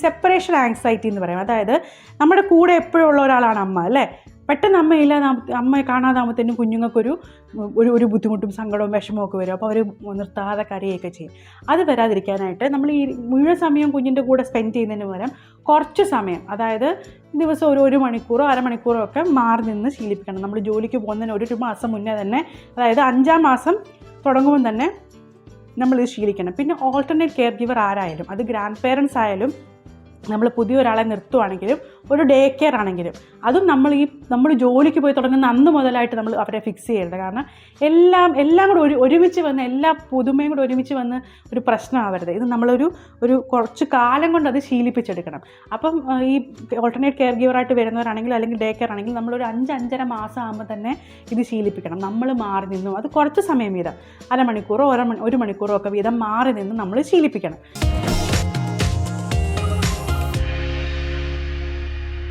Separation anxiety എന്ന് പറയും. അതായത് നമ്മുടെ കൂടെ എപ്പോഴും ഉള്ള ഒരാളാണ് അമ്മ അല്ലേ. പെട്ടെന്ന് അമ്മയില്ല, അമ്മയെ കാണാതാകുമ്പോഴത്തേനും കുഞ്ഞുങ്ങൾക്കൊരു ഒരു ബുദ്ധിമുട്ടും സങ്കടവും വിഷമവും ഒക്കെ വരും. അപ്പോൾ അവർ നിർത്താതെ കരയൊക്കെ ചെയ്യും. അത് വരാതിരിക്കാനായിട്ട് നമ്മൾ ഈ മുഴുവൻ സമയം കുഞ്ഞിൻ്റെ കൂടെ സ്പെൻഡ് ചെയ്യുന്നതിന് പകരം കുറച്ച് സമയം, അതായത് ദിവസം ഒരു മണിക്കൂറോ അരമണിക്കൂറോ ഒക്കെ മാറി നിന്ന് ശീലിപ്പിക്കണം. നമ്മൾ ജോലിക്ക് പോകുന്നതിന് 1 മാസം മുന്നേ തന്നെ, അതായത് 5-ാം മാസം തുടങ്ങുമ്പോൾ തന്നെ നമ്മളിത് ശീലിക്കണം. പിന്നെ ഓൾട്ടർനേറ്റ് കെയർ ഗിവർ ആരായാലും, അത് ഗ്രാൻഡ് പേരൻസ് ആയാലും നമ്മൾ പുതിയൊരാളെ നിർത്തുവാണെങ്കിലും ഒരു ഡേ കെയർ ആണെങ്കിലും, അതും നമ്മൾ ജോലിക്ക് പോയി തുടങ്ങുന്ന അന്ന് മുതലായിട്ട് നമ്മൾ അവരെ ഫിക്സ് ചെയ്യരുത്. കാരണം എല്ലാം കൂടെ ഒരുമിച്ച് വന്ന്, എല്ലാ പുതുമയും കൂടെ ഒരുമിച്ച് വന്ന് ഒരു പ്രശ്നമാവരുത്. ഇത് നമ്മളൊരു കുറച്ച് കാലം കൊണ്ട് അത് ശീലിപ്പിച്ചെടുക്കണം. അപ്പം ഈ ഓൾട്ടർനേറ്റ് കെയർ ഗിവറായിട്ട് വരുന്നവരാണെങ്കിൽ അല്ലെങ്കിൽ ഡേ കെയർ ആണെങ്കിൽ നമ്മളൊരു 5-5.5 മാസം ആകുമ്പോൾ തന്നെ ഇത് ശീലിപ്പിക്കണം. നമ്മൾ മാറി നിന്നു, അത് കുറച്ച് സമയം വീതം, അരമണിക്കൂറോ 1 മണിക്കൂറോ ഒക്കെ വീതം മാറി നിന്ന് നമ്മൾ ശീലിപ്പിക്കണം.